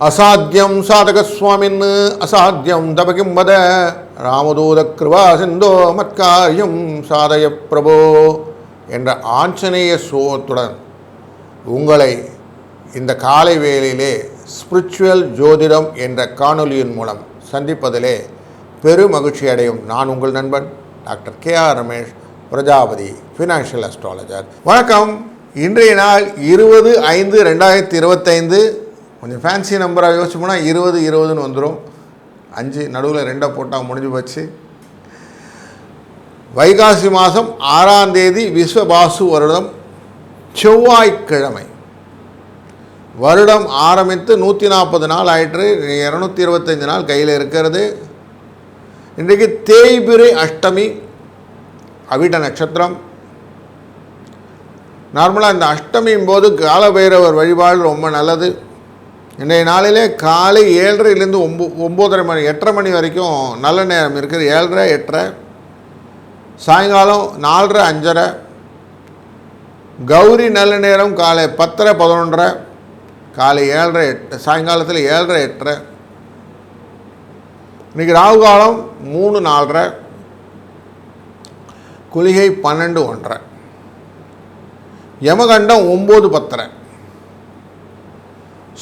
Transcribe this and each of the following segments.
அசாத்தியம் சாதகஸ்வாமின் அசாத்தியம் தபகிம் வத ராமதூத கிருபா சிந்தோ மத்காரியம் சாதய பிரபோ என்ற ஆஞ்சநேய சோகத்துடன் உங்களை இந்த காலை வேளையிலே ஸ்பிரிச்சுவல் ஜோதிடம் என்ற காணொலியின் மூலம் சந்திப்பதிலே பெருமகிழ்ச்சி அடையும் நான் உங்கள் நண்பன் doctor KR Ramesh, Prajapati financial astrologer. வணக்கம். இன்றைய நாள் 20/5/2025. கொஞ்சம் ஃபேன்சி நம்பராக யோசிச்சோம்னா 20 வந்துடும். 5 நடுவில் 2 போட்டால் முடிஞ்சு போச்சு. வைகாசி மாதம் 6ஆம் தேதி விஸ்வபாசு வருடம் செவ்வாய்க்கிழமை. வருடம் ஆரம்பித்து 140 நாள் ஆயிற்று. 225 நாள் கையில் இருக்கிறது. இன்றைக்கு தேய்பிரை அஷ்டமி, அவிட்ட நட்சத்திரம். நார்மலாக இந்த அஷ்டமியின் போது காலபைரவர் வழிபாடு ரொம்ப நல்லது. இன்றைய நாளிலே காலை 7:30 9:30 மணி 8:30 மணி வரைக்கும் நல்ல நேரம் இருக்குது. 7:30 8:30, சாயங்காலம் 4:30 5:30. கௌரி நல்ல நேரம் காலை 10:30 11:30, காலை 7:30 8, சாயங்காலத்தில் 7:30 8:30. இன்றைக்கி ராகு காலம் 3 4:30, குளிகை 12 1:30, யமகண்டம் 9 10:30.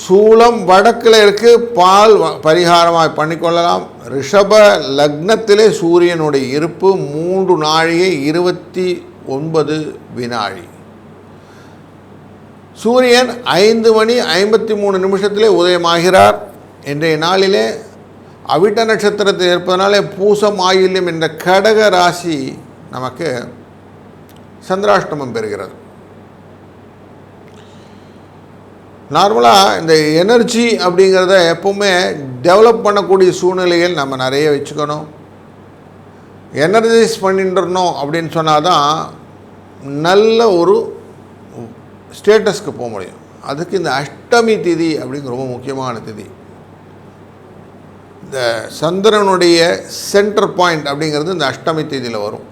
சூலம் வடக்கில் இருக்கு. பால் பரிகாரமாக பண்ணிக்கொள்ளலாம். ரிஷப லக்னத்திலே சூரியனுடைய இருப்பு 3 நாழிகை 29 வினாடி. சூரியன் 5:53 உதயமாகிறார். இன்றைய நாளிலே அவிட்ட நட்சத்திரத்தில் இருப்பதனாலே பூசம் ஆயில்யம் என்ற கடக ராசி நமக்கு சந்திராஷ்டமம் பெறுகிறது. நார்மலாக இந்த எனர்ஜி அப்படிங்கிறத எப்போவுமே டெவலப் பண்ணக்கூடிய சூழ்நிலைகள் நம்ம நிறைய வச்சுக்கணும். எனர்ஜைஸ் பண்ணிட்டுருந்தோம் அப்படின்னு சொன்னால் தான் நல்ல ஒரு ஸ்டேட்டஸ்க்கு போக முடியும். அதுக்கு இந்த அஷ்டமி திதி அப்படிங்கிற ரொம்ப முக்கியமான திதி. இந்த சந்திரனுடைய சென்டர் பாயிண்ட் அப்படிங்கிறது இந்த அஷ்டமி தேதியில் வரும்.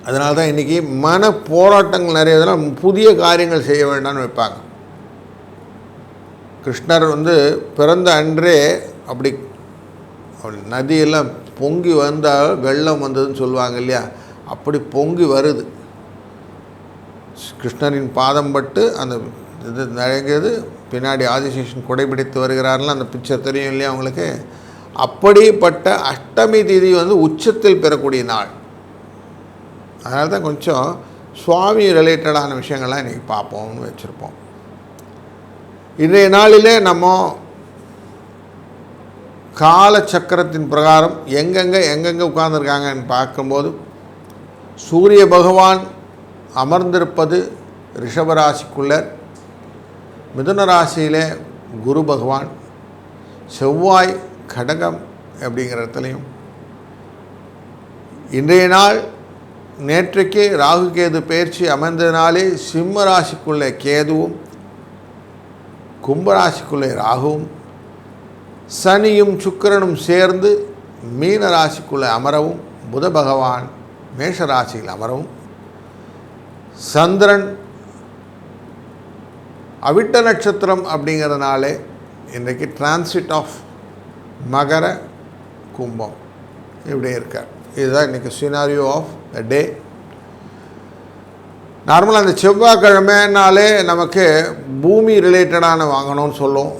அதனால தான் இன்றைக்கி மன போராட்டங்கள் நிறைய இதெல்லாம் புதிய காரியங்கள் செய்ய வேண்டாம்னு வைப்பாங்க. கிருஷ்ணர் பிறந்த அன்றே அப்படி நதியெல்லாம் பொங்கி வந்தால் வெள்ளம் வந்ததுன்னு சொல்லுவாங்க இல்லையா, அப்படி பொங்கி வருது. கிருஷ்ணரின் பாதம் பட்டு அந்த இது நழைங்கிறது. பின்னாடி ஆதிசேஷன் குடைபிடித்து வருகிறார்கள். அந்த பிக்சர் தெரியும் இல்லையா அவங்களுக்கு. அப்படிப்பட்ட அஷ்டமி தேதி உச்சத்தில் பெறக்கூடிய நாள். அதனால தான் கொஞ்சம் சுவாமி ரிலேட்டடான விஷயங்கள்லாம் இன்றைக்கி பார்ப்போம்னு வச்சுருப்போம். இன்றைய நாளிலே நம்ம காலச்சக்கரத்தின் பிரகாரம் எங்கெங்கே உட்கார்ந்துருக்காங்கன்னு பார்க்கும்போது சூரிய பகவான் அமர்ந்திருப்பது ரிஷபராசிக்குள்ளே, மிதுன ராசியிலே குரு பகவான், செவ்வாய் கடகம் அப்படிங்கிற இடத்துலையும். இன்றைய நாள் நேற்றைக்கு ராகு கேது பயிற்சி அமைந்ததினாலே சிம்ம ராசிக்குள்ளே கேதுவும், கும்பராசிக்குள்ளே ராகுவும், சனியும் சுக்கிரனும் சேர்ந்து மீன ராசிக்குள்ளே அமரவும், புத பகவான் மேஷ ராசியில் அமரவும், சந்திரன் அவிட்ட நட்சத்திரம் அப்படிங்கிறதுனாலே இன்றைக்கு டிரான்சிட் ஆஃப் மகர கும்பம் இப்படியே இருக்கார். இதுதான் இன்றைக்கி சினாரியோ ஆஃப் த டே. நார்மலாக அந்த செவ்வாய்க்கிழமைனாலே நமக்கு பூமி ரிலேட்டடான வாங்கணும்னு சொல்லும்.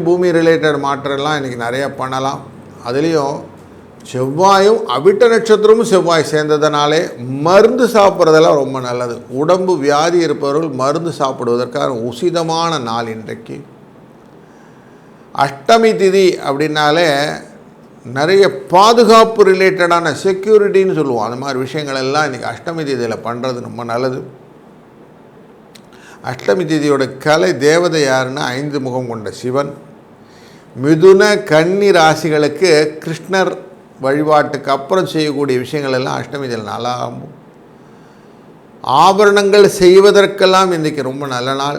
பூமி ரிலேட்டட் மாற்றம்லாம் இன்றைக்கி நிறையா பண்ணலாம். அதுலேயும் செவ்வாயும் அவிட்ட நட்சத்திரமும் செவ்வாய் சேர்ந்ததுனாலே மருந்து சாப்பிட்றதெல்லாம் ரொம்ப நல்லது. உடம்பு வியாதி இருப்பவர்கள் மருந்து சாப்பிடுவதற்கான உசிதமான நாள் இன்றைக்கு. அஷ்டமி திதி அப்படின்னாலே நிறைய பாதுகாப்பு ரிலேட்டடான செக்யூரிட்டின்னு சொல்லுவோம். அந்த மாதிரி விஷயங்கள் எல்லாம் இன்றைக்கி அஷ்டமி திதியில் பண்ணுறது ரொம்ப நல்லது. அஷ்டமி திதியோட கலை தேவதை யாருன்னா 5 முகம் கொண்ட சிவன். மிதுன கன்னி ராசிகளுக்கு கிருஷ்ணர் வழிபாட்டுக்கு அப்புறம் செய்யக்கூடிய விஷயங்கள் எல்லாம் அஷ்டமி திதியில் நல்லாகும். ஆபரணங்கள் செய்வதற்கெல்லாம் இன்றைக்கி ரொம்ப நல்ல நாள்.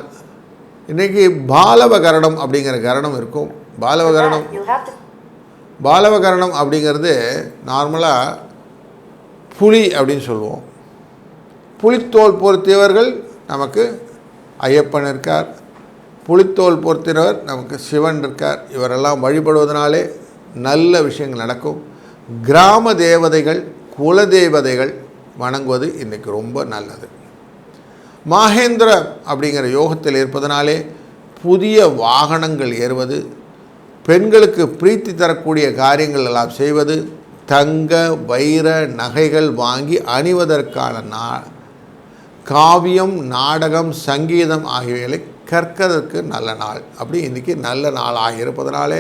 இன்றைக்கி பாலவ கரணம் அப்படிங்கிற கரணம் இருக்கும். பாலவ கரணம் அப்படிங்கிறது நார்மலாக புலி அப்படின்னு சொல்லுவோம். புலித்தோல் பொருத்தியவர்கள் நமக்கு ஐயப்பன் இருக்கார், புலித்தோல் பொருத்தினவர் நமக்கு சிவன் இருக்கார். இவரெல்லாம் வழிபடுவதனாலே நல்ல விஷயங்கள் நடக்கும். கிராம தேவதைகள், குல தேவதைகள் வணங்குவது இன்றைக்கி ரொம்ப நல்லது. மாகேந்திர அப்படிங்கிற யோகத்தில் இருப்பதனாலே புதிய வாகனங்கள் ஏறுவது, பெண்களுக்கு பிரீத்தி தரக்கூடிய காரியங்கள் எல்லாம் செய்வது, தங்க வைர நகைகள் வாங்கி அணிவதற்கான காவியம், நாடகம், சங்கீதம் ஆகியவைகளை கற்கிறதுக்கு நல்ல நாள். அப்படி இன்றைக்கி நல்ல நாளாக இருப்பதனாலே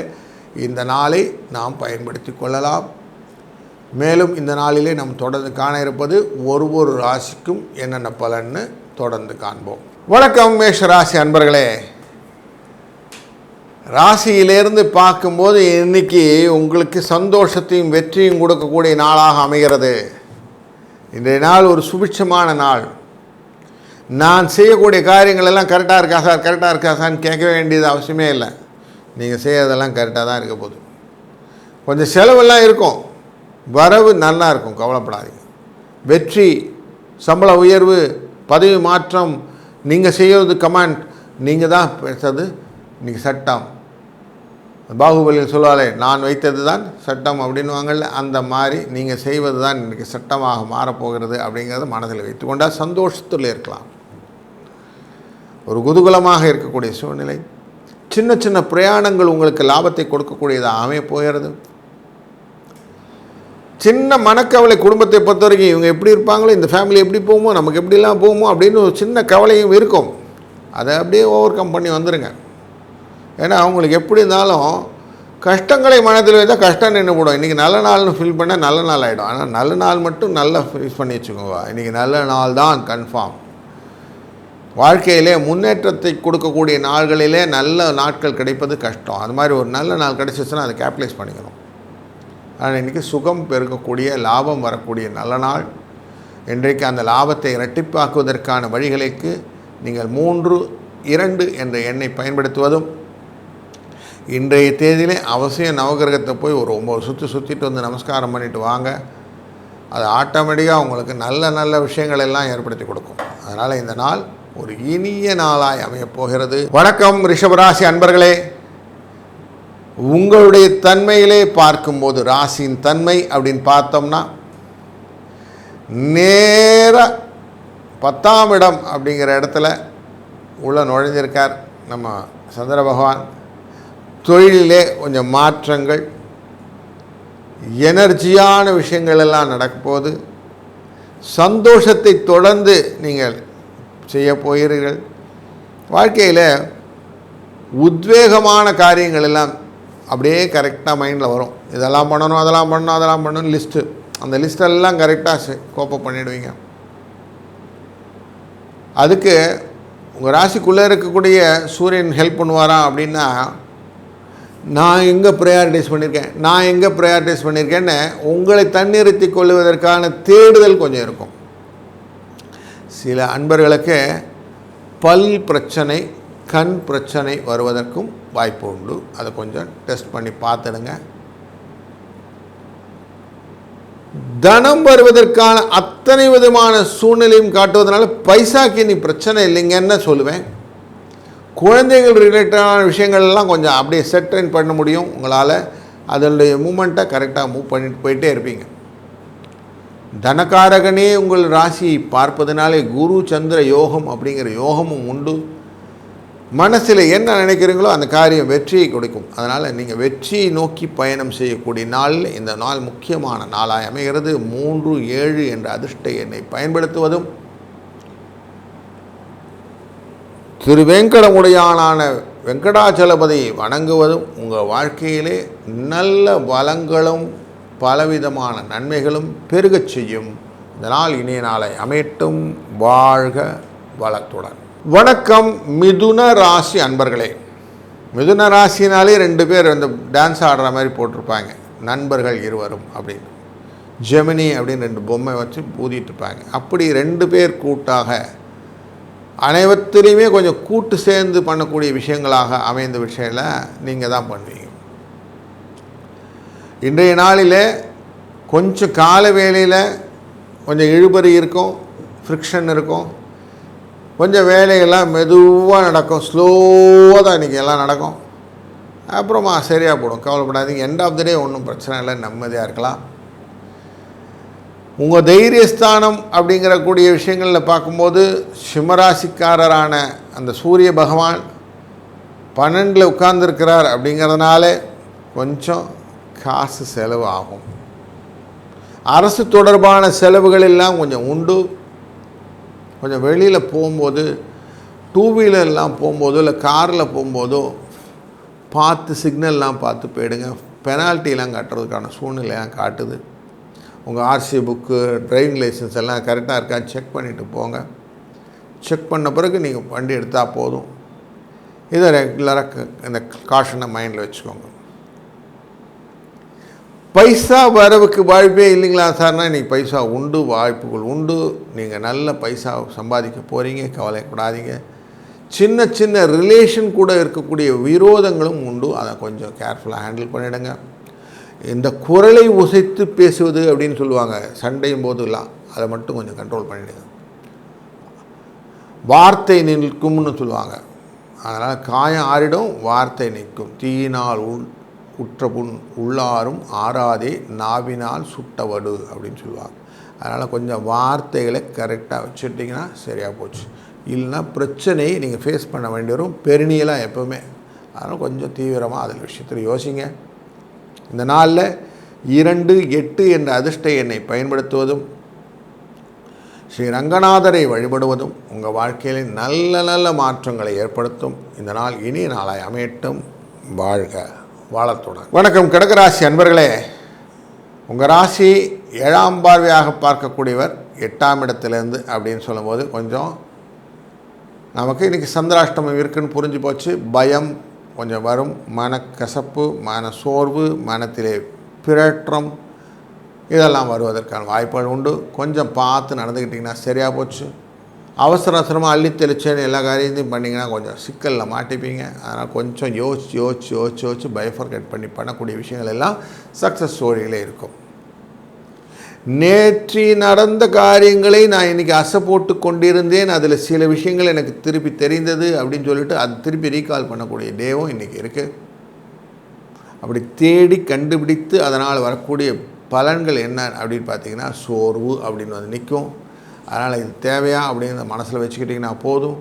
இந்த நாளை நாம் பயன்படுத்தி கொள்ளலாம். மேலும் இந்த நாளிலே நாம் தொடர்ந்து காண இருப்பது ஒரு ராசிக்கும் என்னென்ன பலன்னு தொடர்ந்து காண்போம். வணக்கம் மேஷ ராசி அன்பர்களே. ராசியிலேருந்து பார்க்கும்போது இன்றைக்கி உங்களுக்கு சந்தோஷத்தையும் வெற்றியும் கொடுக்கக்கூடிய நாளாக அமைகிறது. இன்றைய நாள் ஒரு சுபிட்சமான நாள். நான் செய்யக்கூடிய காரியங்கள் எல்லாம் கரெக்டாக இருக்கா சார்னு கேட்க வேண்டியது அவசியமே இல்லை. நீங்கள் செய்யறதெல்லாம் கரெக்டாக தான் இருக்க போகுது. கொஞ்சம் செலவெல்லாம் இருக்கும், வரவு நல்லா இருக்கும், கவலைப்படாதீங்க. வெற்றி, சம்பள உயர்வு, பதவி மாற்றம், நீங்கள் செய்கிறது கமாண்ட், நீங்கள் தான் பேசுறது இன்றைக்கி சட்டம். பாகுபலியில் சொல்லுவாளே, நான் வைத்தது தான் சட்டம் அப்படின்வாங்கள்ல, அந்த மாதிரி நீங்கள் செய்வது தான் இன்றைக்கி சட்டமாக மாறப்போகிறது அப்படிங்கிறத மனதில் வைத்துக்கொண்டால் சந்தோஷத்தில் இருக்கலாம். ஒரு குதூகலமாக இருக்கக்கூடிய சூழ்நிலை. சின்ன சின்ன பிரயாணங்கள் உங்களுக்கு லாபத்தை கொடுக்கக்கூடியதாக அமையப் போகிறது. சின்ன மனக்கவலை, குடும்பத்தை பொறுத்த வரைக்கும் இவங்க எப்படி இருப்பாங்களோ, இந்த ஃபேமிலி எப்படி போகுமோ, நமக்கு எப்படிலாம் போகுமோ அப்படின்னு ஒரு சின்ன கவலையும் இருக்கும். அதை அப்படியே ஓவர் கம் பண்ணி வந்துடுங்க. ஏன்னா அவங்களுக்கு எப்படி இருந்தாலும் கஷ்டங்களை மனதில் வைத்தால் கஷ்டம் நின்று போடும். இன்றைக்கி நல்ல நாள்னு ஃபீல் பண்ணால் நல்ல நாள் ஆகிடும். ஆனால் நல்ல நாள் மட்டும் நல்லா ஃபீல் பண்ணி வச்சுக்கோங்க. இன்றைக்கி நல்ல நாள் தான் கன்ஃபார்ம். வாழ்க்கையிலே முன்னேற்றத்தை கொடுக்கக்கூடிய நாள்களிலே நல்ல நாட்கள் கிடைப்பது கஷ்டம். அது மாதிரி ஒரு நல்ல நாள் கிடைச்சிச்சுன்னா அதை கேபிட்டலைஸ் பண்ணிக்கணும். ஆனால் இன்றைக்கி சுகம் பெருக்கக்கூடிய, லாபம் வரக்கூடிய நல்ல நாள். இன்றைக்கு அந்த லாபத்தை இரட்டிப்பாக்குவதற்கான வழிகளுக்கு நீங்கள் 3-2 என்ற எண்ணை பயன்படுத்துவதும், இன்றைய தேதியிலே அவசியம் நவகிரகத்தை போய் ஒரு 9 சுற்றிட்டு வந்து நமஸ்காரம் பண்ணிவிட்டு வாங்க. அது ஆட்டோமேட்டிக்காக உங்களுக்கு நல்ல நல்ல விஷயங்கள் எல்லாம் ஏற்படுத்தி கொடுக்கும். அதனால் இந்த நாள் ஒரு இனிய நாளாய் அமையப் போகிறது. வணக்கம் ரிஷபராசி அன்பர்களே. உங்களுடைய தன்மையிலே பார்க்கும்போது, ராசியின் தன்மை அப்படின்னு பார்த்தோம்னா, நேர 10ஆம் இடம் அப்படிங்கிற இடத்துல உள்ள நுழைஞ்சிருக்கார் நம்ம சந்திர பகவான். தொழிலிலே கொஞ்சம் மாற்றங்கள், எனர்ஜியான விஷயங்கள் எல்லாம் நடக்கப்போகுது. சந்தோஷத்தை தொடர்ந்து நீங்கள் செய்ய போகிறீர்கள். வாழ்க்கையில் உத்வேகமான காரியங்கள் எல்லாம் அப்படியே கரெக்டாக மைண்டில் வரும். இதெல்லாம் பண்ணணும், அதெல்லாம் பண்ணணும் லிஸ்ட்டு. அந்த லிஸ்டெல்லாம் கரெக்டாக கோப்பப் பண்ணிவிடுவீங்க. அதுக்கு உங்கள் ராசிக்குள்ளே இருக்கக்கூடிய சூரியன் ஹெல்ப் பண்ணுவாரா அப்படின்னா, நான் எங்கே ப்ரையாரிட்டைஸ் பண்ணியிருக்கேன்னு உங்களை தன்னிறுத்தி கொள்வதற்கான தேடுதல் கொஞ்சம் இருக்கும். சில அன்பர்களுக்கு பல் பிரச்சனை, கண் பிரச்சனை வருவதற்கும் வாய்ப்பு உண்டு. அதை கொஞ்சம் டெஸ்ட் பண்ணி பார்த்துடுங்க. தனம் வருவதற்கான அத்தனை விதமான சூழ்நிலையும் காட்டுவதனால பைசாக்கு நீ பிரச்சனை இல்லைங்கன்னு சொல்லுவேன். குழந்தைகள் ரிலேட்டடான விஷயங்கள்லாம் கொஞ்சம் அப்படியே செட்டைன் பண்ண முடியும் உங்களால். அதனுடைய மூமெண்ட்டை கரெக்டாக மூவ் பண்ணிட்டு போயிட்டே இருப்பீங்க. தனகாரகனே உங்கள் ராசியை பார்ப்பதனாலே குரு சந்திர யோகம் அப்படிங்கிற யோகமும் உண்டு. மனசில் என்ன நினைக்கிறீங்களோ அந்த காரியம் வெற்றியை கொடுக்கும். அதனால் நீங்கள் வெற்றியை நோக்கி பயணம் செய்யக்கூடிய நாளில் இந்த நாள் முக்கியமான நாளாக அமைகிறது. 3-7 என்ற அதிர்ஷ்ட எண்ணை பயன்படுத்துவதும், திருவேங்கடமுடையானான வெங்கடாச்சலபதியை வணங்குவதும் உங்கள் வாழ்க்கையிலே நல்ல வளங்களும் பலவிதமான நன்மைகளும் பெருகச் செய்யும். இந்த நாள் இனிய நாளை அமையட்டும். வாழ்க வளத்துடன். வணக்கம் மிதுன ராசி அன்பர்களே. மிதுன ராசினாலே 2 பேர் அந்த டான்ஸ் ஆடுற மாதிரி போட்டிருப்பாங்க, நண்பர்கள் இருவரும் அப்படின்னு. ஜெமினி அப்படின்னு 2 பொம்மை வச்சு ஊதிட்டு இருப்பாங்க. அப்படி 2 பேர் கூட்டாக அனைவத்திலையுமே கொஞ்சம் கூட்டு சேர்ந்து பண்ணக்கூடிய விஷயங்களாக அமைந்த விஷயங்களை நீங்கள் தான் பண்ணுவீங்க. இன்றைய நாளில் கொஞ்சம் கால வேளையில் கொஞ்சம் இழுபறி இருக்கும். ஃப்ரிக்ஷன் இருக்கும். கொஞ்சம் வேலைகள்லாம் மெதுவாக நடக்கும், ஸ்லோவாக தான் இன்றைக்கி எல்லாம் நடக்கும். அப்புறமா சரியாக போடும், கவலைப்படாதீங்க. எண்ட் ஆஃப் த டே ஒன்றும் பிரச்சனை இல்லை, நிம்மதியாக இருக்கலாம். உங்கள் தைரியஸ்தானம் அப்படிங்கிற கூடிய விஷயங்களில் பார்க்கும்போது சிம்மராசிக்காரரான அந்த சூரிய பகவான் 12 உட்கார்ந்துருக்கிறார். அப்படிங்கிறதுனால கொஞ்சம் காசு செலவு ஆகும். அரசு தொடர்பான செலவுகள் எல்லாம் கொஞ்சம் உண்டு. கொஞ்சம் வெளியில் போகும்போது, டூ வீலர்லாம் போகும்போதோ இல்லை காரில் போகும்போதோ பார்த்து சிக்னல்லாம் பார்த்து போயிடுங்க. பெனால்ட்டிலாம் கட்டுறதுக்கான சூழ்நிலையெல்லாம் காட்டுது. உங்கள் ஆர்சி புக்கு, டிரைவிங் லைசன்ஸ் எல்லாம் கரெக்டாக இருக்கான்னு செக் பண்ணிவிட்டு போங்க. செக் பண்ண பிறகு நீங்கள் வண்டி எடுத்தால் போதும். இதை ரெகுலராக இந்த காஷனை மைண்டில் வச்சுக்கோங்க. பைசா வரவுக்கு வாய்ப்பே இல்லைங்களா சார்னா, இன்றைக்கி பைசா உண்டு, வாய்ப்புகள் உண்டு. நீங்கள் நல்ல பைசா சம்பாதிக்க போகிறீங்க, கவலைப்படாதீங்க. சின்ன சின்ன ரிலேஷன் கூட இருக்கக்கூடிய விரோதங்களும் உண்டு. அதை கொஞ்சம் கேர்ஃபுல்லாக ஹேண்டில் பண்ணிவிடுங்க. இந்த குரலை உசைத்து பேசுவது அப்படின்னு சொல்லுவாங்க சண்டையும் போதுலாம், அதை மட்டும் கொஞ்சம் கண்ட்ரோல் பண்ணிவிடுங்க. வார்த்தை நிற்கும்னு சொல்லுவாங்க. அதனால் காயம் ஆறிடும், வார்த்தை நிற்கும். தீயினால் உற்ற புண் உள்ளாரும் ஆறாதே, நாவினால் சுட்டவடு அப்படின்னு சொல்லுவாங்க. அதனால் கொஞ்சம் வார்த்தைகளை கரெக்டாக வச்சுட்டிங்கன்னா சரியாக போச்சு. இல்லைன்னா பிரச்சனையை நீங்கள் ஃபேஸ் பண்ண வேண்டி வரும், பெருநியலாக எப்போவுமே. அதனால் கொஞ்சம் தீவிரமாக அதில் விஷயத்தில் யோசிங்க. இந்த நாளில் 2, 8 என்ற அதிர்ஷ்ட எண்ணை பயன்படுத்துவதும் ஸ்ரீ ரங்கநாதரை வழிபடுவதும் உங்கள் வாழ்க்கையில் நல்ல நல்ல மாற்றங்களை ஏற்படுத்தும். இந்த நாள் இனிய நாளாய் அமையட்டும். வாழ்க வாழத்துடன். வணக்கம் கடகராசி அன்பர்களே. உங்கள் ராசி 7ஆம் பார்வையாக பார்க்கக்கூடியவர் 8ஆம் இடத்துலேருந்து அப்படின்னு சொல்லும்போது கொஞ்சம் நமக்கு இன்றைக்கி சந்திராஷ்டமம் இருக்குதுன்னு புரிஞ்சு போச்சு. பயம் கொஞ்சம் வரும், மனக்கசப்பு, மன சோர்வு, மனத்திலே பிரேற்றம் இதெல்லாம் வருவதற்கான வாய்ப்புகள் உண்டு. கொஞ்சம் பார்த்து நடந்துக்கிட்டிங்கன்னா சரியாக போச்சு. அவசர அவசரமாக அள்ளி தெளிச்சேன்னு எல்லா காரியத்தையும் பண்ணிங்கன்னா கொஞ்சம் சிக்கலில் மாட்டிப்பீங்க. அதனால் கொஞ்சம் யோசிச்சு பைஃபர்கேட் பண்ணி பண்ணக்கூடிய விஷயங்கள் எல்லாம் சக்ஸஸ் ஸ்டோரிகளே இருக்கும். நேற்று நடந்த காரியங்களை நான் இன்றைக்கி அசை போட்டு கொண்டிருந்தேன், அதில் சில விஷயங்கள் எனக்கு திருப்பி தெரிந்தது அப்படின்னு சொல்லிட்டு அது திருப்பி ரீகால் பண்ணக்கூடிய டேவும் இன்றைக்கி இருக்குது. அப்படி தேடி கண்டுபிடித்து அதனால் வரக்கூடிய பலன்கள் என்ன அப்படின்னு பார்த்திங்கன்னா சோர்வு அப்படின்னு வந்து நிற்கும். அதனால் இது தேவையா அப்படிங்கிற மனசில் வச்சுக்கிட்டிங்கன்னா போதும்.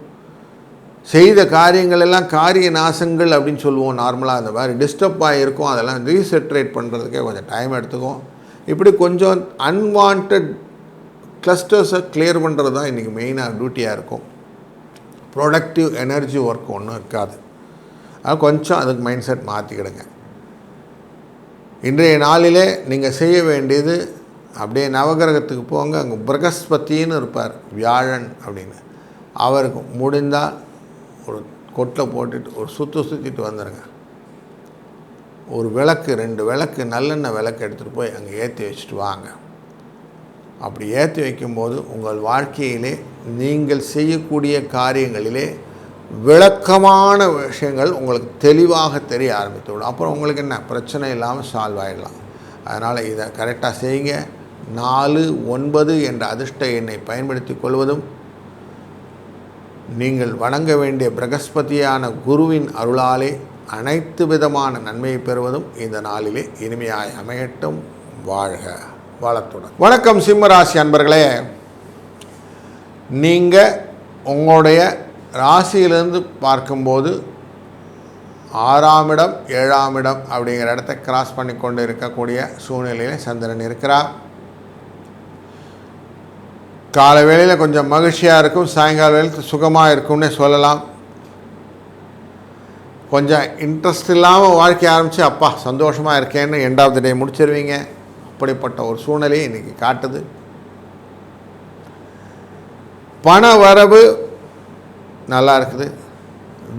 செய்த காரியங்கள் எல்லாம் காரிய நாசங்கள் அப்படின்னு சொல்லுவோம் நார்மலாக. அந்த மாதிரி டிஸ்டர்ப் ஆகிருக்கும், அதெல்லாம் ரீசெட்ரேட் பண்ணுறதுக்கே கொஞ்சம் டைம் எடுத்துக்கும். இப்படி கொஞ்சம் அன்வான்ட் கிளஸ்டர்ஸை கிளியர் பண்ணுறது தான் இன்றைக்கி மெயினாக டியூட்டியாக இருக்கும். ப்ரொடக்டிவ் எனர்ஜி ஒர்க் ஒன்றும் இருக்காது. அது கொஞ்சம் அதுக்கு மைண்ட் செட் மாற்றிக்கிடுங்க. இன்றைய நாளிலே நீங்கள் செய்ய வேண்டியது, அப்படியே நவகிரகத்துக்கு போங்க. அங்கே பிரகஸ்பத்தின்னு இருப்பார், வியாழன் அப்படின்னு. அவருக்கு முடிந்தால் ஒரு கொட்டில் போட்டுட்டு ஒரு சுற்றிட்டு வந்துடுங்க. ஒரு விளக்கு, 2 விளக்கு, நல்லெண்ணெய் விளக்கு எடுத்துகிட்டு போய் அங்கே ஏற்றி வச்சுட்டு வாங்க. அப்படி ஏற்றி வைக்கும்போது உங்கள் வாழ்க்கையிலே நீங்கள் செய்யக்கூடிய காரியங்களிலே விளக்கமான விஷயங்கள் உங்களுக்கு தெளிவாக தெரிய ஆரம்பித்துவிடும். அப்புறம் உங்களுக்கு என்ன பிரச்சனை இல்லாமல் சால்வ் ஆகிடலாம். அதனால் இதை கரெக்டாக செய்யுங்க. 4, 9 என்ற அதிர்ஷ்ட எண்ணை பயன்படுத்தி கொள்வதும், நீங்கள் வணங்க வேண்டிய பிரகஸ்பதியான குருவின் அருளாலே அனைத்து விதமான நன்மையை பெறுவதும் இந்த நாளிலே இனிமையாய் அமையட்டும். வாழ்க வளத்துடன். வணக்கம் சிம்மராசி அன்பர்களே. நீங்கள் உங்களுடைய ராசியிலிருந்து பார்க்கும்போது 6ஆம் இடம் 7ஆம் இடம் அப்படிங்கிற இடத்த கிராஸ் பண்ணி கொண்டு இருக்கக்கூடிய சூழ்நிலையில் சந்திரன் இருக்கிறார். காலை வேளையில் கொஞ்சம் மகிழ்ச்சியாக இருக்கும், சாயங்கால வேளையில் சுகமாக இருக்கும்னே சொல்லலாம். கொஞ்சம் இன்ட்ரெஸ்ட் இல்லாமல் வாழ்க்கை ஆரம்பித்து அப்பா சந்தோஷமாக இருக்கேன்னு எண்ட் ஆஃப் த டே முடிச்சிருவீங்க. அப்படிப்பட்ட ஒரு சூழ்நிலையை இன்றைக்கி காட்டுது. பண வரவு நல்லா இருக்குது.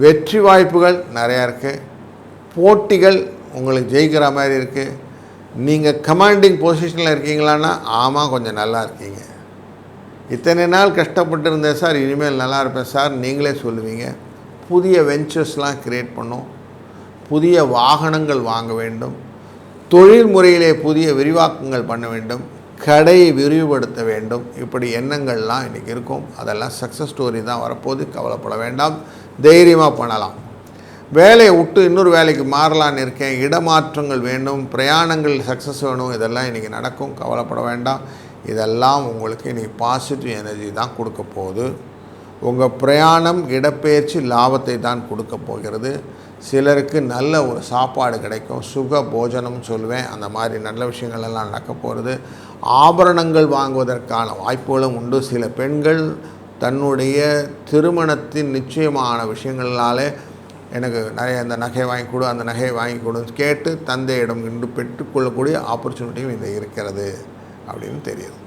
வெற்றி வாய்ப்புகள் நிறையா இருக்குது. போட்டிகள் உங்களுக்கு ஜெயிக்கிற மாதிரி இருக்குது. நீங்கள் கமாண்டிங் பொசிஷனில் இருக்கீங்களான்னா ஆமாம் கொஞ்சம் நல்லா இருக்கீங்க. இத்தனை நாள் கஷ்டப்பட்டு இருந்தேன் சார், இனிமேல் நல்லா இருப்பேன் சார் நீங்களே சொல்லுவீங்க. புதிய வெஞ்சர்ஸ்லாம் க்ரியேட் பண்ணோம். புதிய வாகனங்கள் வாங்க வேண்டும். தொழில் முறையிலே புதிய விரிவாக்கங்கள் பண்ண வேண்டும். கடையை விரிவுபடுத்த வேண்டும், இப்படி எண்ணங்கள்லாம் இன்றைக்கி இருக்கும். அதெல்லாம் சக்ஸஸ் ஸ்டோரி தான் வரப்போது, கவலைப்பட வேண்டாம், தைரியமாக பண்ணலாம். வேலையை விட்டு இன்னொரு வேலைக்கு மாறலான்னு இருக்கேன், இடமாற்றங்கள் வேண்டும், பிரயாணங்கள் சக்ஸஸ் வேணும், இதெல்லாம் இன்றைக்கி நடக்கும், கவலைப்பட வேண்டாம். இதெல்லாம் உங்களுக்கு இன்றைக்கி பாசிட்டிவ் எனர்ஜி தான் கொடுக்க போகுது. உங்கள் பிரயாணம் இடப்பெயர்ச்சி லாபத்தை தான் கொடுக்க போகிறது. சிலருக்கு நல்ல ஒரு சாப்பாடு கிடைக்கும், சுக போஜனம் சொல்லுவேன், அந்த மாதிரி நல்ல விஷயங்கள் எல்லாம் நடக்க போகிறது. ஆபரணங்கள் வாங்குவதற்கான வாய்ப்புகளும் உண்டு. சில பெண்கள் தன்னுடைய திருமணத்தின் நிச்சயமான விஷயங்களாலே எனக்கு நிறைய இந்த நகை வாங்கி கொடு, அந்த நகையை வாங்கி கொடுன்னு கேட்டு தந்தையிடம் இன்று பெற்றுக்கொள்ளக்கூடிய ஆப்பர்ச்சுனிட்டியும் இது இருக்கிறது அப்படின்னு தெரியுது.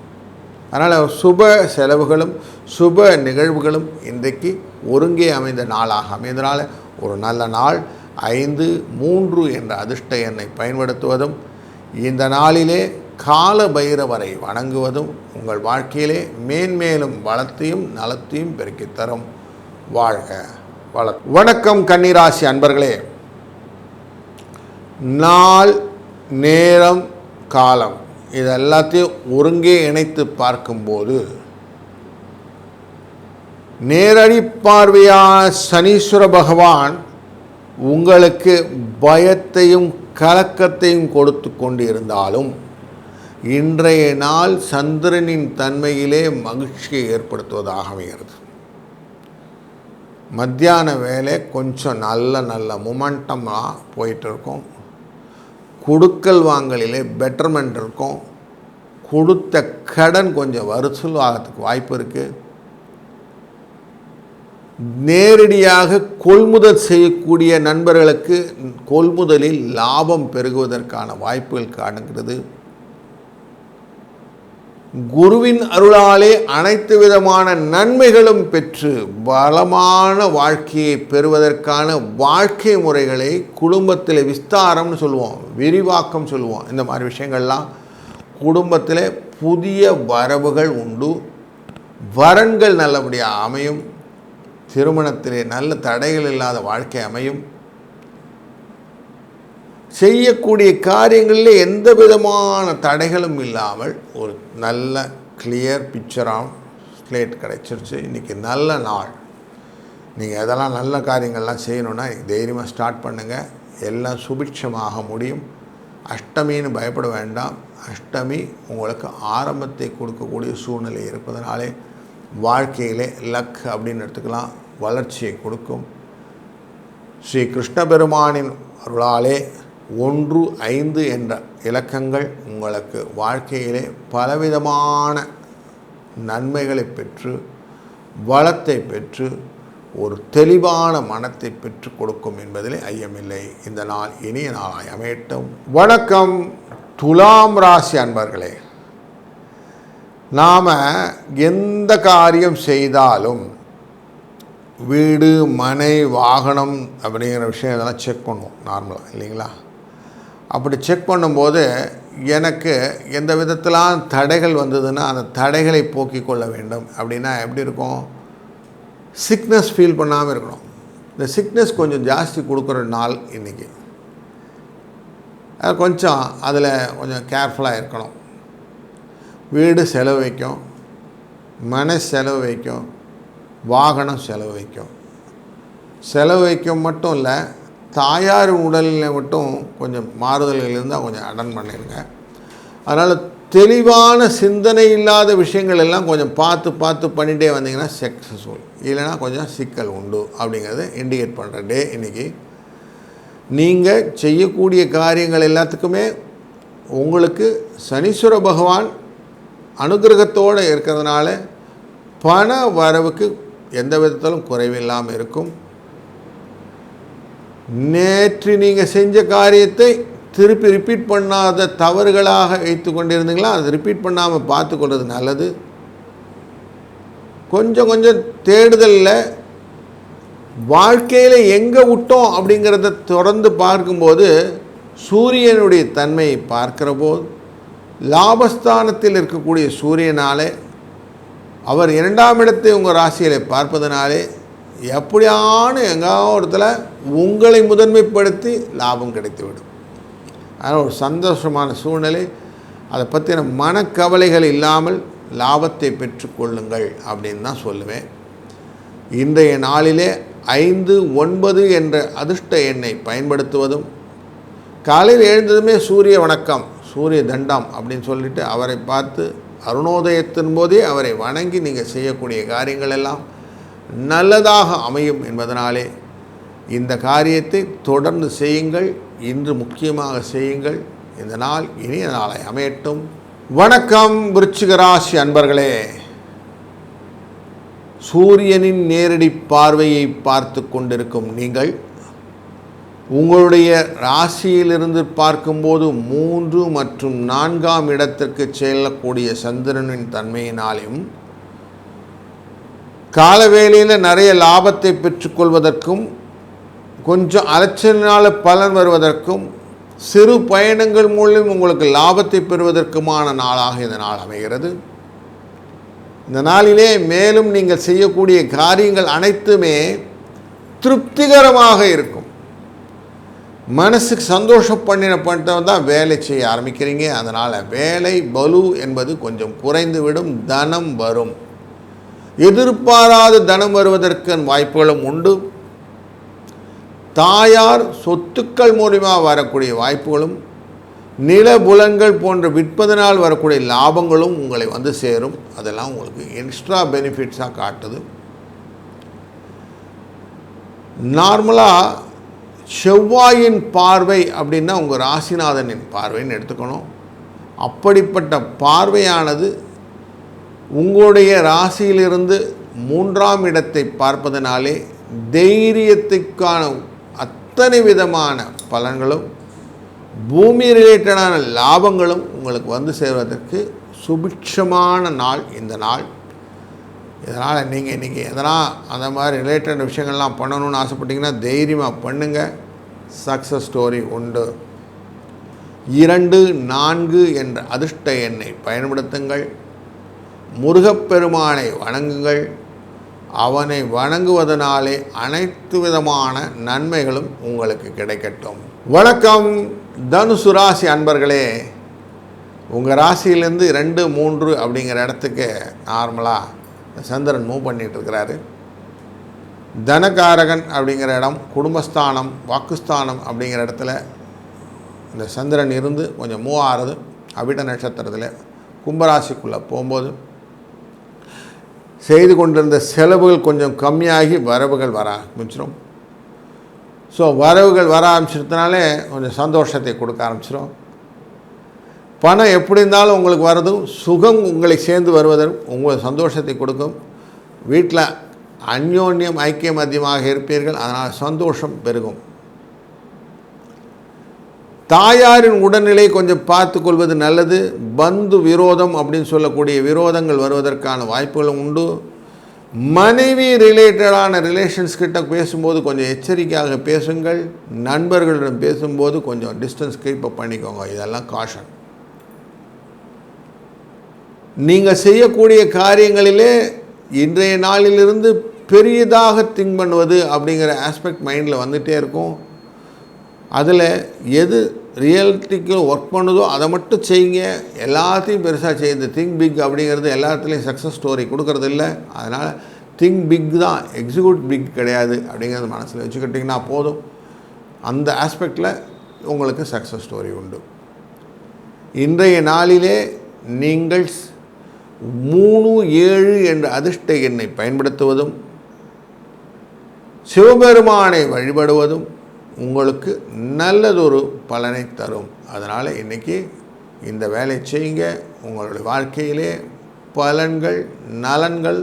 அதனால் சுப செலவுகளும் சுப நிகழ்வுகளும் இன்றைக்கு ஒருங்கே அமைந்த நாளாக அமைந்தனால் ஒரு நல்ல நாள். 5-3 என்ற அதிர்ஷ்ட எண்ணை பயன்படுத்துவதும் இந்த நாளிலே கால பைரவரை வணங்குவதும் உங்கள் வாழ்க்கையிலே மேன்மேலும் வளத்தையும் நலத்தையும் பெருக்கித் தரும். வாழ்க வணக்கம் கன்னிராசி அன்பர்களே. நாள், நேரம், காலம் இது எல்லாத்தையும் ஒருங்கே இணைத்து பார்க்கும்போது நேரடி பார்வையான சனீஸ்வர பகவான் உங்களுக்கு பயத்தையும் கலக்கத்தையும் கொடுத்து கொண்டு இருந்தாலும் இன்றைய நாள் சந்திரனின் தன்மையிலே மகிழ்ச்சியை ஏற்படுத்துவதாக அமைகிறது. மத்தியான வேலை கொஞ்சம் நல்ல மொமெண்டமாக போயிட்டுருக்கோம். கொடுக்கல் வாங்கலிலே பெட்டர்மெண்ட் இருக்கும். கொடுத்த கடன் கொஞ்சம் வசூல் ஆகிறதுக்கு வாய்ப்பு இருக்குது. நேரடியாக கொள்முதல் செய்யக்கூடிய நண்பர்களுக்கு கொள்முதலில் லாபம் பெருகுவதற்கான வாய்ப்புகள் காணுகிறது. குருவின் அருளாலே அனைத்து விதமான நன்மைகளும் பெற்று பலமான வாழ்க்கையை பெறுவதற்கான வாழ்க்கை முறைகளை குடும்பத்தில் விஸ்தாரம்னு சொல்லுவோம், விரிவாக்கம் சொல்லுவோம். இந்த மாதிரி விஷயங்கள்லாம் குடும்பத்தில் புதிய வரவுகள் உண்டு. வரன்கள் நல்லபடியாக அமையும். திருமணத்திலே நல்ல தடைகள் இல்லாத வாழ்க்கை அமையும். செய்யக்கூடிய காரியங்களில் எந்த விதமான தடைகளும் இல்லாமல் ஒரு நல்ல கிளியர் பிக்சராக ஸ்லேட் கிடைச்சிருச்சு. இன்றைக்கி நல்ல நாள். நீங்கள் எதெல்லாம் நல்ல காரியங்கள்லாம் செய்யணுன்னா தைரியமாக ஸ்டார்ட் பண்ணுங்கள். எல்லாம் சுபிட்சமாக முடியும். அஷ்டமின்னு பயப்பட வேண்டாம். அஷ்டமி உங்களுக்கு ஆரம்பத்தை கொடுக்கக்கூடிய சூழ்நிலை இருப்பதனாலே வாழ்க்கையிலே லக் அப்படின்னு எடுத்துக்கலாம், வளர்ச்சியை கொடுக்கும். ஸ்ரீ கிருஷ்ண பெருமானின் அருளாலே 1, 5 என்ற இலக்கங்கள் உங்களுக்கு வாழ்க்கையிலே பலவிதமான நன்மைகளை பெற்று வளத்தை பெற்று ஒரு தெளிவான மனத்தை பெற்று கொடுக்கும் என்பதிலே ஐயமில்லை. இந்த நாள் இனிய நாளாய் அமையட்டும். வணக்கம் துலாம் ராசி அன்பர்களே. நாம் எந்த காரியம் செய்தாலும் வீடு, மனை, வாகனம் அப்படிங்கிற விஷயம் இதெல்லாம் செக் பண்ணுவோம் நார்மலாக, இல்லைங்களா? அப்படி செக் பண்ணும்போது எனக்கு எந்த விதத்திலாம் தடைகள் வந்ததுன்னா அந்த தடைகளை போக்கிக் கொள்ள வேண்டும். அப்படின்னா எப்படி இருக்கும்? சிக்னஸ் ஃபீல் பண்ணாமல் இருக்கணும். இந்த சிக்னஸ் கொஞ்சம் ஜாஸ்தி கொடுக்குற நாள் இன்றைக்கி. கொஞ்சம் அதில் கொஞ்சம் கேர்ஃபுல்லாக இருக்கணும். வீடு செலவு வைக்கும், மன செலவு வைக்கும், வாகனம் செலவு வைக்கும். செலவு வைக்கும் மட்டும் இல்லை, தாயார் உடலில் மட்டும் கொஞ்சம் மாறுதல்கள் இருந்தால் கொஞ்சம் அட்டன் பண்ணிடுங்க. அதனால் தெளிவான சிந்தனை இல்லாத விஷயங்கள் எல்லாம் கொஞ்சம் பார்த்து பண்ணிகிட்டே வந்தீங்கன்னா சக்ஸஸ்ஃபுல், இல்லைனா கொஞ்சம் சிக்கல் உண்டு அப்படிங்கிறத இண்டிகேட் பண்ணுற டே இன்றைக்கி. நீங்கள் செய்யக்கூடிய காரியங்கள் எல்லாத்துக்குமே உங்களுக்கு சனீஸ்வர பகவான் அனுகிரகத்தோடு இருக்கிறதுனால பண வரவுக்கு எந்த விதத்திலும் குறைவில்லாமல் இருக்கும். நேற்று நீங்கள் செஞ்ச காரியத்தை திருப்பி ரிப்பீட் பண்ணாத தவறுகளாக வைத்து கொண்டிருந்தீங்களா, அதை ரிப்பீட் பண்ணாமல் பார்த்து கொள்வது நல்லது. கொஞ்சம் தேடுதலில் வாழ்க்கையில் எங்கே விட்டோம் அப்படிங்கிறத தொடர்ந்து பார்க்கும்போது சூரியனுடைய தன்மையை பார்க்கிற போது லாபஸ்தானத்தில் இருக்கக்கூடிய சூரியனாலே அவர் 2ஆம் இடத்தை உங்கள் ராசியில் பார்ப்பதனாலே எப்படியான எங்காவது இடத்துல உங்களை முதன்மைப்படுத்தி லாபம் கிடைத்துவிடும். அதனால் ஒரு சந்தோஷமான சூழ்நிலை. அதை பற்றின மனக்கவலைகள் இல்லாமல் லாபத்தை பெற்றுக்கொள்ளுங்கள் அப்படின்னு தான் சொல்லுவேன். இன்றைய நாளிலே 5, 9 என்ற அதிர்ஷ்ட எண்ணை பயன்படுத்துவதும், காலையில் எழுந்ததுமே சூரிய வணக்கம், சூரிய தண்டம் அப்படின்னு சொல்லிட்டு அவரை பார்த்து அருணோதயத்தின் போதே அவரை வணங்கி நீங்கள் செய்யக்கூடிய காரியங்கள் எல்லாம் நல்லதாக அமையும் என்பதனாலே இந்த காரியத்தை தொடர்ந்து செய்யுங்கள். இன்று முக்கியமாக செய்யுங்கள். இந்த நாள் இனிய நாளை அமையட்டும். வணக்கம் விருச்சிக ராசி அன்பர்களே. சூரியனின் நேரடி பார்வையை பார்த்து கொண்டிருக்கும் நீங்கள் உங்களுடைய ராசியிலிருந்து பார்க்கும்போது 3 மற்றும் 4ஆம் இடத்திற்கு செல்லக்கூடிய சந்திரனின் தன்மையினாலும் காலவேளையில் நிறைய லாபத்தை பெற்றுக்கொள்வதற்கும் கொஞ்சம் அலைச்சலினால் பலன் வருவதற்கும் சிறு பயணங்கள் மூலம் உங்களுக்கு லாபத்தை பெறுவதற்குமான நாளாக இந்த நாள் அமைகிறது. இந்த நாளிலே மேலும் நீங்கள் செய்யக்கூடிய காரியங்கள் அனைத்துமே திருப்திகரமாக இருக்கும். மனசுக்கு சந்தோஷம் பண்ணினப்பட்டவன் தான் வேலை செய்ய ஆரம்பிக்கிறீங்க. அதனால் வேலை பலு என்பது கொஞ்சம் குறைந்துவிடும். தனம் வரும். எதிர்பாராத தனம் வருவதற்கு வாய்ப்புகளும் உண்டு. தாயார் சொத்துக்கள் மூலமாக வரக்கூடிய வாய்ப்புகளும், நிலபுலன்கள் போன்ற விற்பதனால் வரக்கூடிய லாபங்களும் உங்களை வந்து சேரும். அதெல்லாம் உங்களுக்கு எக்ஸ்ட்ரா பெனிஃபிட்ஸாக காட்டுது. நார்மலாக செவ்வாயின் பார்வை அப்படின்னா உங்கள் ராசிநாதனின் பார்வைன்னு எடுத்துக்கணும். அப்படிப்பட்ட பார்வையானது உங்களுடைய ராசியிலிருந்து 3ஆம் இடத்தை பார்ப்பதனாலே தைரியத்துக்கான அத்தனை விதமான பலன்களும் பூமி ரிலேட்டடான லாபங்களும் உங்களுக்கு வந்து சேர்வதற்கு சுபிட்சமான நாள் இந்த நாள். இதனால் நீங்கள் இன்றைக்கி எதனா அந்த மாதிரி ரிலேட்டட் விஷயங்கள்லாம் பண்ணணும்னு ஆசைப்பட்டீங்கன்னா தைரியமாக பண்ணுங்கள். சக்ஸஸ் ஸ்டோரி உண்டு. 2, 4 என்ற அதிர்ஷ்ட எண்ணை பயன்படுத்துங்கள். முருகப்பெருமானை வணங்குங்கள். அவனை வணங்குவதனாலே அனைத்து விதமான நன்மைகளும் உங்களுக்கு கிடைக்கட்டும். வணக்கம் தனுசு ராசி அன்பர்களே. உங்கள் ராசியிலேருந்து 2, 3 அப்படிங்கிற இடத்துக்கு நார்மலாக சந்திரன் மூவ் பண்ணிகிட்ருக்கிறாரு. தனகாரகன் அப்படிங்கிற இடம், குடும்பஸ்தானம், வாக்குஸ்தானம் அப்படிங்கிற இடத்துல இந்த சந்திரன் இருந்து கொஞ்சம் மூவ் ஆகிறது. அவிட்ட நட்சத்திரத்தில் கும்பராசிக்குள்ளே போகும்போது செய்து கொண்டிருந்த செலவுகள் கொஞ்சம் கம்மியாகி வரவுகள் வர ஆரம்பிச்சிடும். ஸோ வரவுகள் வர ஆரம்பிச்சிருந்தனாலே கொஞ்சம் சந்தோஷத்தை கொடுக்க ஆரம்பிச்சிடும். பணம் எப்படி இருந்தாலும் உங்களுக்கு வரதும், சுகம் உங்களை சேர்ந்து வருவதற்கும் உங்களுக்கு சந்தோஷத்தை கொடுக்கும். வீட்டில் அந்யோன்யம் ஐக்கியம் அதிகமாக இருப்பீர்கள். அதனால் சந்தோஷம் பெருகும். தாயாரின் உடல்நிலை கொஞ்சம் பார்த்து கொள்வது நல்லது. பந்து விரோதம் அப்படின்னு சொல்லக்கூடிய விரோதங்கள் வருவதற்கான வாய்ப்புகளும் உண்டு. மனைவி ரிலேட்டடான ரிலேஷன்ஸ் கிட்ட பேசும்போது கொஞ்சம் எச்சரிக்கையாக பேசுங்கள். நண்பர்களிடம் பேசும்போது கொஞ்சம் டிஸ்டன்ஸ் கீப் பண்ணிக்கோங்க. இதெல்லாம் காஷன். நீங்கள் செய்யக்கூடிய காரியங்களிலே இன்றைய நாளிலிருந்து பெரியதாக திங்க் பண்ணுவது அப்படிங்கிற ஆஸ்பெக்ட் மைண்டில் வந்துகிட்டே இருக்கும். அதில் எது ரியாலிட்டிக்கு ஒர்க் பண்ணுதோ அதை மட்டும் செய்யுங்க. எல்லாத்தையும் பெருசாக செய்யுது. திங்க் பிக் அப்படிங்கிறது எல்லாத்துலேயும் சக்ஸஸ் ஸ்டோரி கொடுக்கறது இல்லை. அதனால் திங்க் பிக் தான், எக்ஸிக்யூட் பிக் கிடையாது அப்படிங்கிறது மனசில் வச்சுக்கிட்டிங்கன்னா போதும். அந்த ஆஸ்பெக்டில் உங்களுக்கு சக்ஸஸ் ஸ்டோரி உண்டு. இன்றைய நாளிலே நீங்கள் 3, 7 என்ற அதிர்ஷ்ட எண்ணை பயன்படுத்துவதும் சிவபெருமானை வழிபடுவதும் உங்களுக்கு நல்லதொரு பலனை தரும். அதனால் இன்றைக்கி இந்த வேலை செய்யுங்க. உங்களுடைய வாழ்க்கையிலே பலன்கள், நலன்கள்,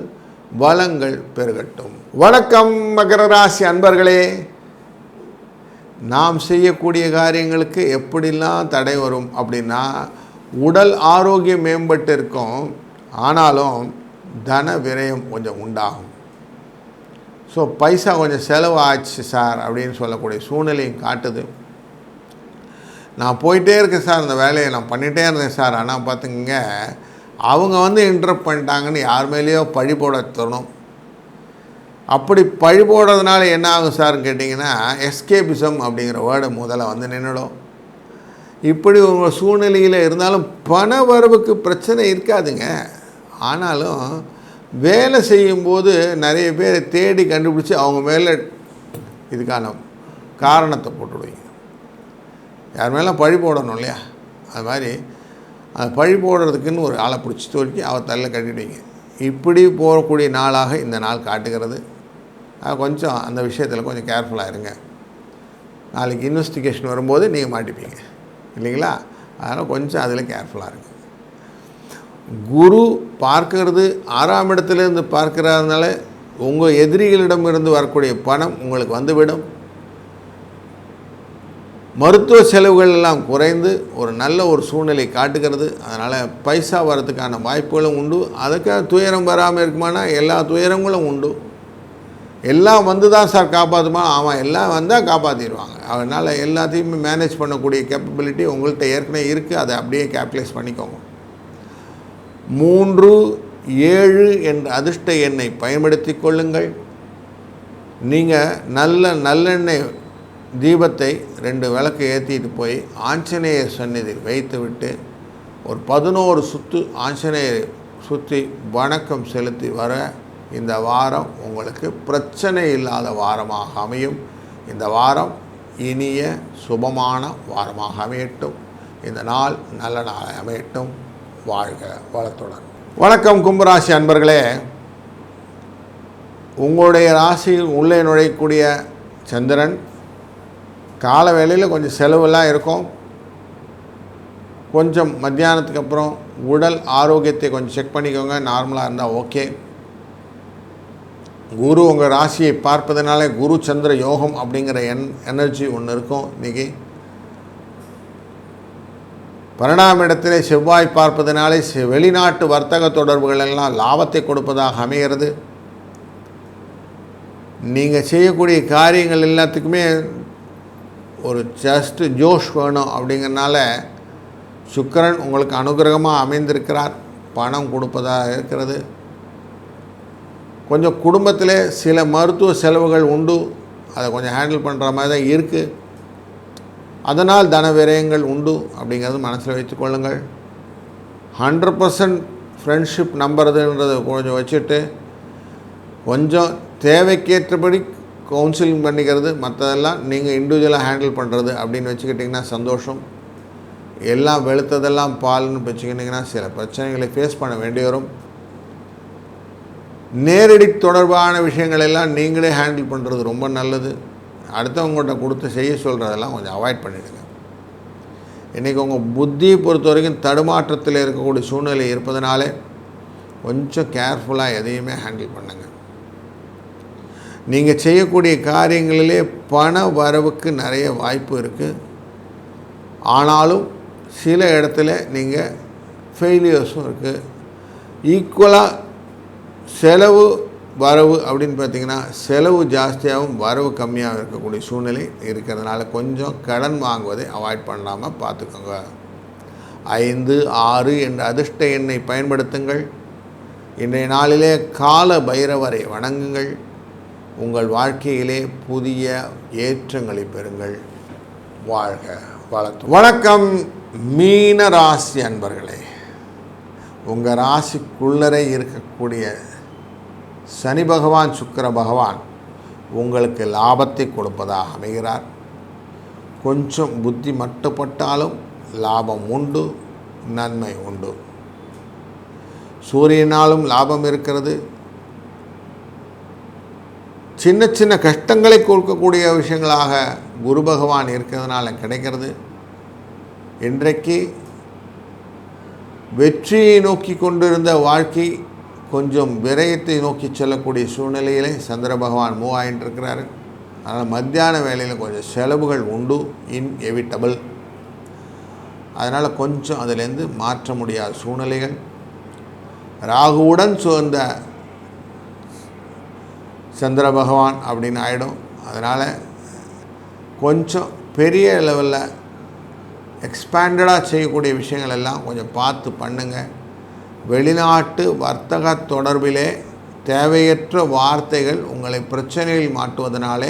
வளங்கள் பெருகட்டும். வணக்கம் மகர ராசி அன்பர்களே. நாம் செய்யக்கூடிய காரியங்களுக்கு எப்படிலாம் தடை வரும் அப்படின்னா, உடல் ஆரோக்கியம் மேம்பட்டு இருக்கும், ஆனாலும் தன விரயம் கொஞ்சம் உண்டாகும். ஸோ பைசா கொஞ்சம் செலவு ஆச்சு சார் அப்படின்னு சொல்லக்கூடிய சூழ்நிலையும் காட்டுது. நான் போயிட்டே இருக்கேன் சார், இந்த வேலையை நான் பண்ணிகிட்டே இருந்தேன் சார், ஆனால் பார்த்துங்க அவங்க இன்டரப்ட் பண்ணிட்டாங்கன்னு யார் மேலேயோ பழி போட தோணும். அப்படி பழி போடுறதுனால என்ன ஆகும் சார்ன்னு கேட்டிங்கன்னா, எஸ்கேபிசம் அப்படிங்கிற வேர்டு முதல்ல நின்றுடும். இப்படி உங்கள் சூழ்நிலையில் இருந்தாலும் பண வரவுக்கு பிரச்சனை இருக்காதுங்க. ஆனாலும் வேலை செய்யும்போது நிறைய பேர் தேடி கண்டுபிடிச்சி அவங்க மேலே இதுக்கான காரணத்தை போட்டுவிடுவீங்க. யார் மேலாம் பழி போடணும் இல்லையா, அது மாதிரி அது பழி போடுறதுக்குன்னு ஒரு ஆளை பிடிச்சி தோக்கி அவள் தலையில் கட்டிடுவீங்க. இப்படி போகக்கூடிய நாளாக இந்த நாள் காட்டுகிறது. கொஞ்சம் அந்த விஷயத்தில் கொஞ்சம் கேர்ஃபுல்லாக இருங்க. நாளைக்கு இன்வெஸ்டிகேஷன் வரும்போது நீங்கள் மாட்டிப்பீங்க இல்லைங்களா? அதனால் கொஞ்சம் அதில் கேர்ஃபுல்லாக இருங்க. குரு பார்க்கறது 6ஆம் இடத்துலேருந்து பார்க்கறதுனால உங்கள் எதிரிகளிடமிருந்து வரக்கூடிய பணம் உங்களுக்கு வந்துவிடும். மருத்துவ செலவுகள் எல்லாம் குறைந்து ஒரு நல்ல ஒரு சூழ்நிலை காட்டுகிறது. அதனால் பைசா வரதுக்கான வாய்ப்புகளும் உண்டு. அதுக்காக துயரம் வராமல் இருக்குமானா எல்லா துயரங்களும் உண்டு. எல்லாம் வந்து தான் சார் காப்பாற்றுமா? ஆமாம், எல்லாம் வந்தால் காப்பாற்றிடுவாங்க. அதனால் எல்லாத்தையுமே மேனேஜ் பண்ணக்கூடிய கேப்பபிலிட்டி உங்கள்கிட்ட ஏற்கனவே இருக்குது. அதை அப்படியே கேபிட்டலைஸ் பண்ணிக்கோங்க. 3, 7 என்ற அதிர்ஷ்ட எண்ணை பயன்படுத்தி கொள்ளுங்கள். நீங்கள் நல்லெண்ணெய் தீபத்தை 2 விளக்கு ஏற்றிட்டு போய் ஆஞ்சநேயர் சந்நிதியில் வைத்துவிட்டு ஒரு 11 சுற்று ஆஞ்சநேயர் சுற்றி வணக்கம் செலுத்தி வர இந்த வாரம் உங்களுக்கு பிரச்சனை இல்லாத வாரமாக அமையும். இந்த வாரம் இனிய சுபமான வாரமாக அமையட்டும். இந்த நாள் நல்ல நாளாக அமையட்டும். வாழ்க வளத்துடன். வணக்கம் கும்பராசி அன்பர்களே. உங்களுடைய ராசியில் உள்ளே நுழையக்கூடிய சந்திரன் கால வேளையில் கொஞ்சம் செலவெல்லாம் இருக்கும். கொஞ்சம் மத்தியானத்துக்கு அப்புறம் உடல் ஆரோக்கியத்தை கொஞ்சம் செக் பண்ணிக்கோங்க. நார்மலாக இருந்தால் ஓகே. குரு உங்கள் ராசியை பார்ப்பதனால குரு சந்திர யோகம் அப்படிங்கிற எனர்ஜி ஒன்று இருக்கும். இன்றைக்கி 12ஆம் இடத்திலே செவ்வாய் பார்ப்பதனாலே வெளிநாட்டு வர்த்தக தொடர்புகள் எல்லாம் லாபத்தை கொடுப்பதாக அமைகிறது. நீங்கள் செய்யக்கூடிய காரியங்கள் எல்லாத்துக்குமே ஒரு ஜஸ்ட்டு ஜோஷ் வேணும். அப்படிங்கிறனால சுக்கிரன் உங்களுக்கு அனுகிரகமாக அமைந்திருக்கிறார். பணம் கொடுப்பதாக இருக்கிறது. கொஞ்சம் குடும்பத்தில் சில மருத்துவ செலவுகள் உண்டு. அதை கொஞ்சம் ஹேண்டில் பண்ணுற மாதிரி தான் இருக்குது. அதனால் தன விரயங்கள் உண்டு அப்படிங்கிறது மனசில் வைத்துக்கொள்ளுங்கள். 100% ஃப்ரெண்ட்ஷிப் நம்புறதுன்றதை கொஞ்சம் வச்சுட்டு கொஞ்சம் தேவைக்கேற்றபடி கவுன்சிலிங் பண்ணிக்கிறது, மற்றதெல்லாம் நீங்கள் இண்டிவிஜுவலாக ஹேண்டில் பண்ணுறது அப்படின்னு வச்சுக்கிட்டிங்கன்னா சந்தோஷம். எல்லாம் வெளுத்ததெல்லாம் பால்னு வச்சுக்கிட்டிங்கன்னா சில பிரச்சனைகளை ஃபேஸ் பண்ண வேண்டி வரும். நேரடி தொடர்பான விஷயங்கள் எல்லாம் நீங்களே ஹேண்டில் பண்ணுறது ரொம்ப நல்லது. அடுத்தவங்கள்ட்ட கொடுத்து செய்ய சொல்கிறதெல்லாம் கொஞ்சம் அவாய்ட் பண்ணிவிடுங்க. இன்றைக்கி உங்கள் புத்தியை பொறுத்த வரைக்கும் தடுமாற்றத்தில் இருக்கக்கூடிய சூழ்நிலை இருப்பதனாலே கொஞ்சம் கேர்ஃபுல்லாக எதையுமே ஹேண்டில் பண்ணுங்கள். நீங்கள் செய்யக்கூடிய காரியங்களிலே பண வரவுக்கு நிறைய வாய்ப்பு இருக்குது. ஆனாலும் சில இடத்துல நீங்கள் ஃபெயிலியர்ஸும் இருக்குது. ஈக்குவலாக செலவு வரவு அப்படின்னு பார்த்திங்கன்னா செலவு ஜாஸ்தியாகவும் வரவு கம்மியாகவும் இருக்கக்கூடிய சூழ்நிலை இருக்கிறதுனால கொஞ்சம் கடன் வாங்குவதை அவாய்ட் பண்ணாமல் பார்த்துக்கோங்க. 5, 6 என்ற அதிர்ஷ்ட எண்ணை பயன்படுத்துங்கள். இன்றைய நாளிலே கால பைரவரை வணங்குங்கள். உங்கள் வாழ்க்கையிலே புதிய ஏற்றங்களை பெறுங்கள். வாழ்க வளர்த்து. வணக்கம் மீன ராசி அன்பர்களே. உங்கள் ராசிக்குள்ளரே இருக்கக்கூடிய சனி பகவான் சுக்கிர பகவான் உங்களுக்கு லாபத்தை கொடுப்பதாக அமைகிறார். கொஞ்சம் புத்தி மட்டுப்பட்டாலும் லாபம் உண்டு, நன்மை உண்டு. சூரியனாலும் லாபம் இருக்கிறது. சின்ன சின்ன கஷ்டங்களை கொடுக்கக்கூடிய விஷயங்களாக குரு பகவான் இருக்கிறதுனால கிடைக்கிறது. இன்றைக்கு வெற்றியை நோக்கி கொண்டிருந்த வாழ்க்கை கொஞ்சம் விரயத்தை நோக்கி செல்லக்கூடிய சூழ்நிலையிலே சந்திர பகவான் மூவ் ஆகிட்டு இருக்கிறாரு. அதனால் மத்தியான வேளையில் கொஞ்சம் செலவுகள் உண்டு, இன்எவிட்டபிள். அதனால் கொஞ்சம் அதிலேருந்து மாற்ற முடியாத சூழ்நிலைகள். ராகுவுடன் சூழ்ந்த சந்திர பகவான் அப்படின்னு ஆகிடும். அதனால் கொஞ்சம் பெரிய லெவலில் எக்ஸ்பேண்டடாக செய்யக்கூடிய விஷயங்கள் எல்லாம் கொஞ்சம் பார்த்து பண்ணுங்கள். வெளிநாட்டு வர்த்தக தொடர்பிலே தேவையற்ற வார்த்தைகள் உங்களை பிரச்சனையில் மாட்டுவதனாலே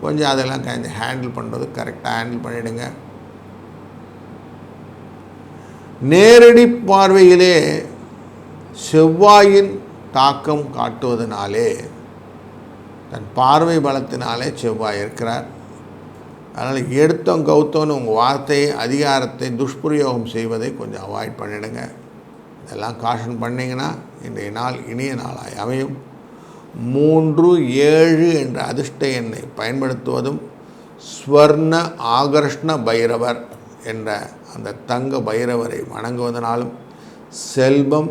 கொஞ்சம் அதெல்லாம் கொஞ்சம் ஹேண்டில் பண்ணுறது கரெக்டாக ஹேண்டில் பண்ணிவிடுங்க. நேரடி பார்வையிலே செவ்வாயின் தாக்கம் காட்டுவதனாலே, தன் பார்வை பலத்தினாலே செவ்வாய் இருக்கிறார். அதனால் எடுத்தோம் கவுத்தோன்னு உங்கள் வார்த்தையை, அதிகாரத்தை துஷ்பிரயோகம் செய்வதை கொஞ்சம் அவாய்ட் பண்ணிடுங்க. இதெல்லாம் காஷன் பண்ணிங்கன்னா இன்றைய நாள் இனிய நாளாய் அமையும். 3, 7 என்ற அதிர்ஷ்ட எண்ணை பயன்படுத்துவதும், ஸ்வர்ண ஆகர்ஷ்ண பைரவர் என்ற அந்த தங்க பைரவரை வணங்குவதனாலும் செல்வம்,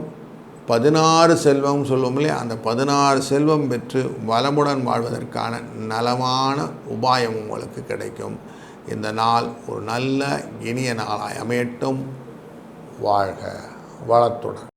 16 செல்வம் சொல்லுவோம் இல்லையா, அந்த 16 செல்வம் பெற்று வளமுடன் வாழ்வதற்கான நலமான உபாயம் உங்களுக்கு கிடைக்கும். இந்த நாள் ஒரு நல்ல இனிய நாளாய் அமையட்டும். வாழ்க வளத்துடன்.